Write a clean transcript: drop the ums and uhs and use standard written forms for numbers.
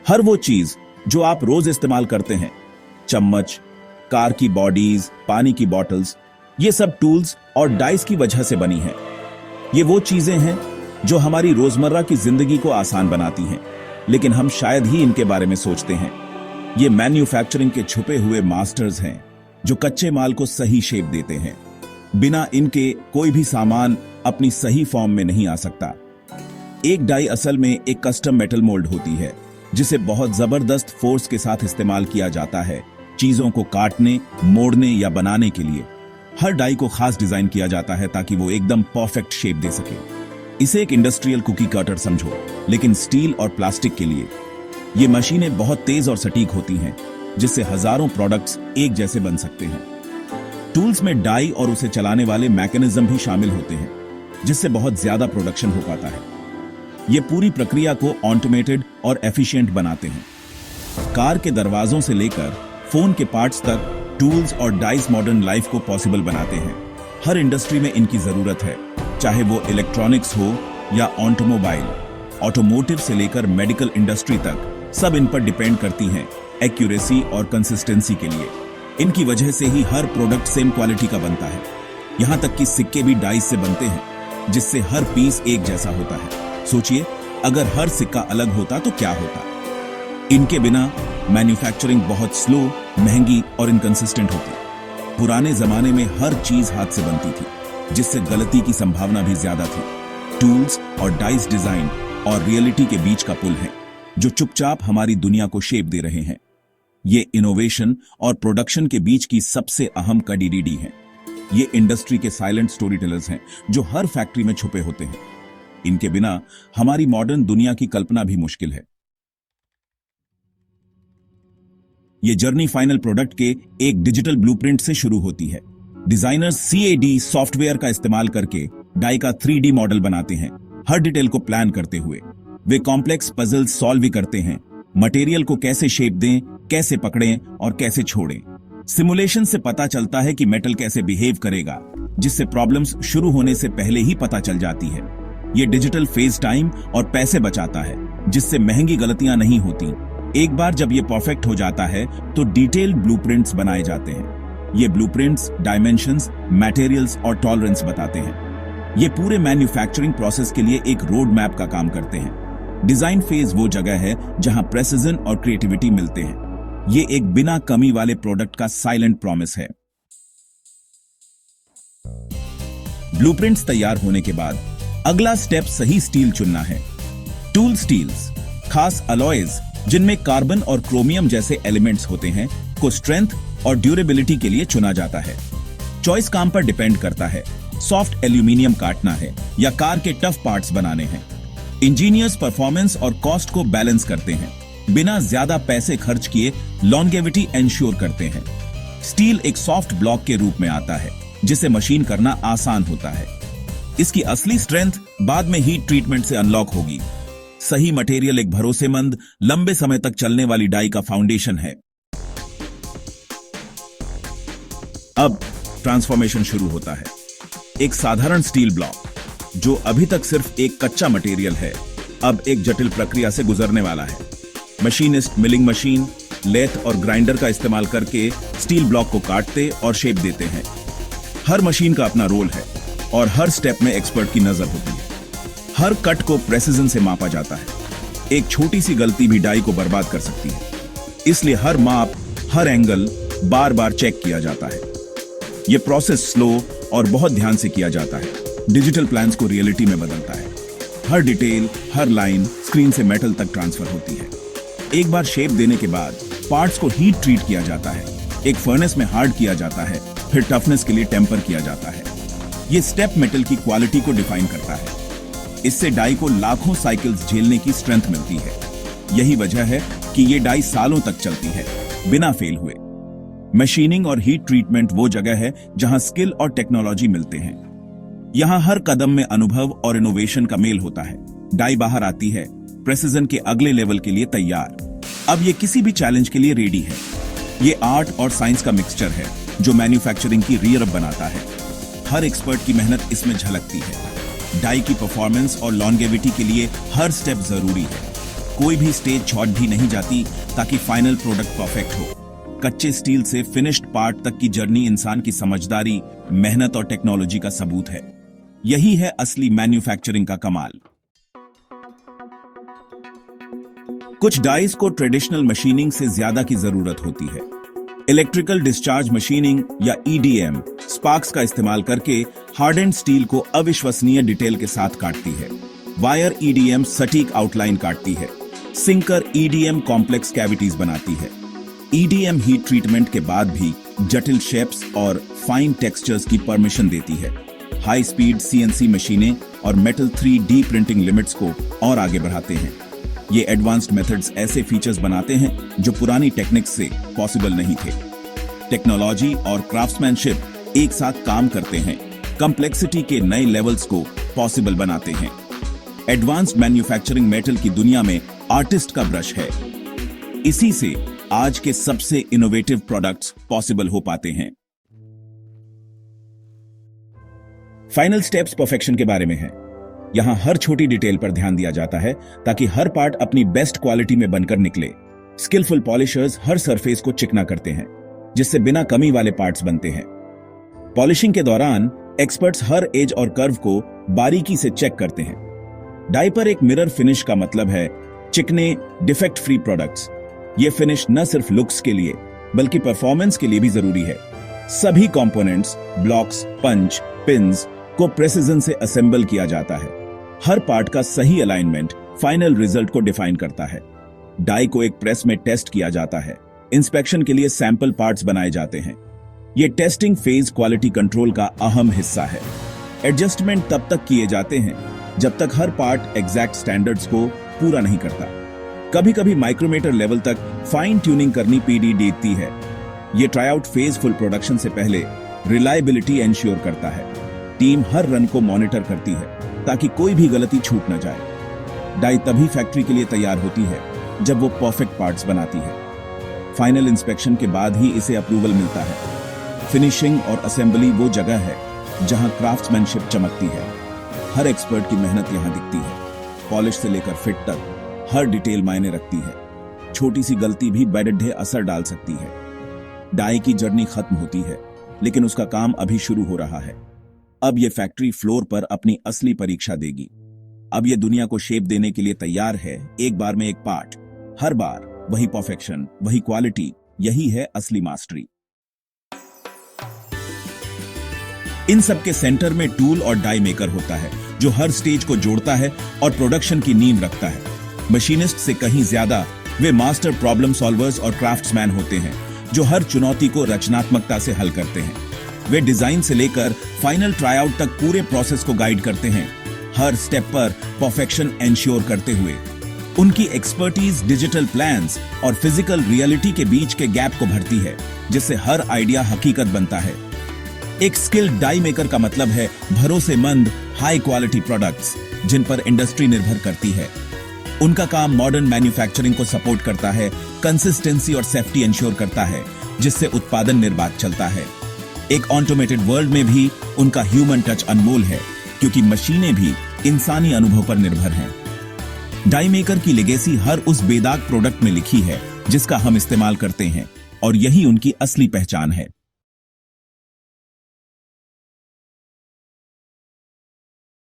हर वो चीज जो आप रोज इस्तेमाल करते हैं, चम्मच, कार की बॉडीज, पानी की बॉटल्स, ये सब टूल्स और डाइस की वजह से बनी हैं। ये वो चीजें हैं जो हमारी रोजमर्रा की जिंदगी को आसान बनाती हैं, लेकिन हम शायद ही इनके बारे में सोचते हैं। ये मैन्युफैक्चरिंग के छुपे हुए मास्टर्स हैं जो कच्चे माल को सही शेप देते हैं। बिना इनके कोई भी सामान अपनी सही फॉर्म में नहीं आ सकता। एक डाई असल में एक कस्टम मेटल मोल्ड होती है जिसे बहुत जबरदस्त फोर्स के साथ इस्तेमाल किया जाता है चीजों को काटने, मोड़ने या बनाने के लिए। हर डाई को खास डिजाइन किया जाता है ताकि वो एकदम परफेक्ट शेप दे सके। इसे एक इंडस्ट्रियल कुकी कटर समझो, लेकिन स्टील और प्लास्टिक के लिए। ये मशीनें बहुत तेज और सटीक होती हैं, जिससे हजारों प्रोडक्ट्स एक जैसे बन सकते हैं। टूल्स में डाई और उसे चलाने वाले मैकेनिज्म भी शामिल होते हैं, जिससे बहुत ज्यादा प्रोडक्शन हो पाता है। ये पूरी प्रक्रिया को ऑटोमेटेड और एफिशिएंट बनाते हैं। कार के दरवाजों से लेकर फोन के पार्ट्स तक टूल्स और डाइस मॉडर्न लाइफ को पॉसिबल बनाते हैं। हर इंडस्ट्री में इनकी जरूरत है, चाहे वो इलेक्ट्रॉनिक्स हो या ऑटोमोबाइल। ऑटोमोटिव से लेकर मेडिकल इंडस्ट्री तक सब इन पर डिपेंड करती हैं एक्यूरेसी और कंसिस्टेंसी के लिए। इनकी वजह से ही हर प्रोडक्ट सेम क्वालिटी का बनता है। यहां तक कि सिक्के भी डाइस से बनते हैं, जिससे हर पीस एक जैसा होता है। सोचिए, अगर हर सिक्का अलग होता तो क्या होता। इनके बिना मैन्युफैक्चरिंग बहुत स्लो, महंगी और इनकंसिस्टेंट होती। पुराने जमाने में हर चीज हाथ से बनती थी, जिससे गलती की संभावना भी ज्यादा थी। टूल्स और डाइस डिजाइन और रियलिटी के बीच का पुल है, जो चुपचाप हमारी दुनिया को शेप दे रहे हैं। ये इनोवेशन और प्रोडक्शन के बीच की सबसे अहम कड़ी है। ये इंडस्ट्री के साइलेंट स्टोरी टेलर्स हैं, जो हर फैक्ट्री में छुपे होते हैं। इनके बिना हमारी मॉडर्न दुनिया की कल्पना भी मुश्किल है। ये जर्नी फाइनल प्रोडक्ट के एक डिजिटल ब्लूप्रिंट से शुरू होती है। डिजाइनर्स CAD सॉफ्टवेयर का इस्तेमाल करके डाई का 3D मॉडल बनाते हैं, हर डिटेल को प्लान करते हुए। वे कॉम्प्लेक्स पजल्स सॉल्व भी करते हैं, मटेरियल को कैसे शेप दें, कैसे पकड़ें और कैसे छोड़ें। सिमुलेशन से पता चलता है कि मेटल कैसे बिहेव करेगा, जिससे प्रॉब्लम्स शुरू होने से पहले ही पता चल जाती है। ये डिजिटल फेज टाइम और पैसे बचाता है, जिससे महंगी गलतियां नहीं होती। एक बार जब ये परफेक्ट हो जाता है तो डिटेल्ड ब्लूप्रिंट्स बनाए जाते हैं। ये ब्लूप्रिंट्स डायमेंशंस, मटेरियल्स और टॉलरेंस बताते हैं। ये पूरे मैन्युफैक्चरिंग प्रोसेस के लिए एक रोड मैप का काम करते हैं। डिजाइन फेज वो जगह है जहां प्रेसिजन और क्रिएटिविटी मिलते हैं। ये एक बिना कमी वाले प्रोडक्ट का साइलेंट प्रॉमिस है। ब्लूप्रिंट्स तैयार होने के बाद अगला स्टेप सही स्टील चुनना है। टूल स्टील्स, खास अलॉयज जिनमें कार्बन और क्रोमियम जैसे एलिमेंट्स होते हैं, को स्ट्रेंथ और ड्यूरेबिलिटी के लिए चुना जाता है। चॉइस काम पर डिपेंड करता है। सॉफ्ट एल्यूमिनियम काटना है या कार के टफ पार्ट्स बनाने हैं। इंजीनियर्स परफॉर्मेंस और कॉस्ट को बैलेंस करते हैं, बिना ज्यादा पैसे खर्च किए लॉन्गेविटी एंश्योर करते हैं। स्टील एक सॉफ्ट ब्लॉक के रूप में आता है, जिसे मशीन करना आसान होता है। इसकी असली स्ट्रेंथ बाद में हीट ट्रीटमेंट से अनलॉक होगी। सही मटेरियल एक भरोसेमंद, लंबे समय तक चलने वाली डाई का फाउंडेशन है। अब ट्रांसफॉर्मेशन शुरू होता है। एक साधारण स्टील ब्लॉक, जो अभी तक सिर्फ एक कच्चा मटेरियल है, अब एक जटिल प्रक्रिया से गुजरने वाला है। मशीनिस्ट मिलिंग मशीन, लेथ और ग्राइंडर का इस्तेमाल करके स्टील ब्लॉक को काटते और शेप देते हैं। हर मशीन का अपना रोल है और हर स्टेप में एक्सपर्ट की नजर होती है। हर कट को प्रेसिजन से मापा जाता है। एक छोटी सी गलती भी डाई को बर्बाद कर सकती है, इसलिए हर माप, हर एंगल बार बार चेक किया जाता है। यह प्रोसेस स्लो और बहुत ध्यान से किया जाता है। डिजिटल प्लान्स को रियलिटी में बदलता है। हर डिटेल, हर लाइन स्क्रीन से मेटल तक ट्रांसफर होती है। एक बार शेप देने के बाद पार्ट्स को हीट ट्रीट किया जाता है। एक फर्नेस में हार्ड किया जाता है, फिर टफनेस के लिए टेम्पर किया जाता है। यह स्टेप मेटल की क्वालिटी को डिफाइन करता है। इससे डाई को लाखों साइकिल्स झेलने की स्ट्रेंथ मिलती है। यही वजह है कि ये डाई सालों तक चलती है, बिना फेल हुए। मशीनिंग और हीट ट्रीटमेंट वो जगह है जहां स्किल और टेक्नोलॉजी मिलते हैं। यहां हर कदम में अनुभव और इनोवेशन का मेल होता है। डाई बाहर आती है, प्रेसिजन के अगले लेवल के लिए तैयार। अब ये किसी भी चैलेंज के लिए रेडी है। ये आर्ट और साइंस का मिक्सचर है, जो मैन्युफैक्चरिंग की रीअर बनाता है। हर एक्सपर्ट की मेहनत इसमें झलकती है। डाई की परफॉर्मेंस और लॉन्गेविटी के लिए हर स्टेप जरूरी है। कोई भी स्टेज छूट भी नहीं जाती ताकि फाइनल प्रोडक्ट परफेक्ट हो। कच्चे स्टील से फिनिश्ड पार्ट तक की जर्नी इंसान की समझदारी, मेहनत और टेक्नोलॉजी का सबूत है। यही है असली मैन्युफैक्चरिंग का कमाल। कुछ डाइस को ट्रेडिशनल मशीनिंग से ज्यादा की जरूरत होती है। इलेक्ट्रिकल डिस्चार्ज मशीनिंग या EDM स्पार्क्स का इस्तेमाल करके हार्डेंड स्टील को अविश्वसनीय डिटेल के साथ काटती है। वायर EDM सटीक आउटलाइन काटती है। सिंकर EDM कॉम्प्लेक्स कैविटीज बनाती है। EDM हीट ट्रीटमेंट के बाद भी जटिल शेप्स और फाइन टेक्सचर्स की परमिशन देती है। हाई स्पीड CNC मशीनें और मेटल 3D प्रिंटिंग लिमिट्स को और आगे बढ़ाते हैं। ये एडवांस्ड मेथड्स ऐसे फीचर्स बनाते हैं जो पुरानी टेक्निक्स से पॉसिबल नहीं थे। टेक्नोलॉजी और क्राफ्ट्समैनशिप एक साथ काम करते हैं, कॉम्प्लेक्सिटी के नए लेवल्स को पॉसिबल बनाते हैं। एडवांस्ड मैन्युफैक्चरिंग मेटल की दुनिया में आर्टिस्ट का ब्रश है। इसी से आज के सबसे इनोवेटिव प्रोडक्ट्स पॉसिबल हो पाते हैं। फाइनल स्टेप्स परफेक्शन के बारे में है। यहां हर छोटी डिटेल पर ध्यान दिया जाता है ताकि हर पार्ट अपनी बेस्ट क्वालिटी में बनकर निकले। स्किलफुल पॉलिशर्स हर सरफेस को चिकना करते हैं, जिससे बिना कमी वाले पार्ट्स बनते हैं। पॉलिशिंग के दौरान एक्सपर्ट्स हर एज और कर्व को बारीकी से चेक करते हैं। डाई पर एक मिरर फिनिश का मतलब है चिकने, डिफेक्ट फ्री प्रोडक्ट्स। ये फिनिश न सिर्फ लुक्स के लिए बल्कि परफॉर्मेंस के लिए भी जरूरी है। सभी कंपोनेंट्स, ब्लॉक्स, पंच, पिन्स को प्रेसिजन से असेंबल किया जाता है। हर पार्ट का सही अलाइनमेंट फाइनल रिजल्ट को डिफाइन करता है। डाई को एक प्रेस में टेस्ट किया जाता है। इंस्पेक्शन के लिए सैंपल पार्ट्स बनाए जाते हैं। ये टेस्टिंग फेज क्वालिटी कंट्रोल का अहम हिस्सा है। एडजस्टमेंट तब तक किए जाते हैं जब तक हर पार्ट एग्जैक्ट स्टैंडर्ड्स को पूरा नहीं करता। कभी कभी माइक्रोमीटर लेवल तक फाइन ट्यूनिंग करनी पड़ी देती है। ये ट्राईआउट फेज फुल प्रोडक्शन से पहले रिलायबिलिटी एंश्योर करता है। टीम हर रन को मॉनिटर करती है ताकि कोई भी गलती छूट न जाए। डाई तभी फैक्ट्री के लिए तैयार होती है जब वो परफेक्ट पार्ट्स बनाती है। फाइनल इंस्पेक्शन के बाद ही इसे अप्रूवल मिलता है। फिनिशिंग और असेंबली वो जगह है जहां क्राफ्ट्समैनशिप चमकती है। हर एक्सपर्ट की मेहनत यहां दिखती है। पॉलिश से लेकर फिट तक हर डिटेल मायने रखती है। छोटी सी गलती भी बेडढे असर डाल सकती है। डाई की जर्नी खत्म होती है, लेकिन उसका काम अभी शुरू हो रहा है। अब ये फैक्ट्री फ्लोर पर अपनी असली परीक्षा देगी। अब ये दुनिया को शेप देने के लिए तैयार है। एक बार में एक पार्ट, हर बार वही परफेक्शन, वही क्वालिटी। यही है असली मास्टरी। इन सब के सेंटर में टूल और डाई मेकर होता है, जो हर स्टेज को जोड़ता है और प्रोडक्शन की नींव रखता है। मशीनिस्ट से कहीं ज्यादा वे मास्टर प्रॉब्लम सॉल्वर्स और क्राफ्ट्समैन होते हैं, जो हर चुनौती को रचनात्मकता से हल करते हैं। वे डिजाइन से लेकर फाइनल ट्राईआउट तक पूरे प्रोसेस को गाइड करते हैं, हर स्टेप पर परफेक्शन एंश्योर करते हुए। उनकी एक्सपर्टीज डिजिटल प्लान्स और फिजिकल रियलिटी के बीच के गैप को भरती है, जिससे हर आइडिया हकीकत बनता है। एक स्किल्ड डाई मेकर का मतलब है भरोसेमंद, हाई क्वालिटी प्रोडक्ट्स जिन पर इंडस्ट्री निर्भर करती है। उनका काम मॉडर्न मैन्युफैक्चरिंग को सपोर्ट करता है, कंसिस्टेंसी और सेफ्टी इंश्योर करता है, जिससे उत्पादन निर्बाध चलता है। एक ऑटोमेटेड वर्ल्ड में भी उनका ह्यूमन टच अनमोल है, क्योंकि मशीनें भी इंसानी अनुभव पर निर्भर हैं। डाई मेकर की लेगेसी हर उस बेदाग प्रोडक्ट में लिखी है जिसका हम इस्तेमाल करते हैं, और यही उनकी असली पहचान है।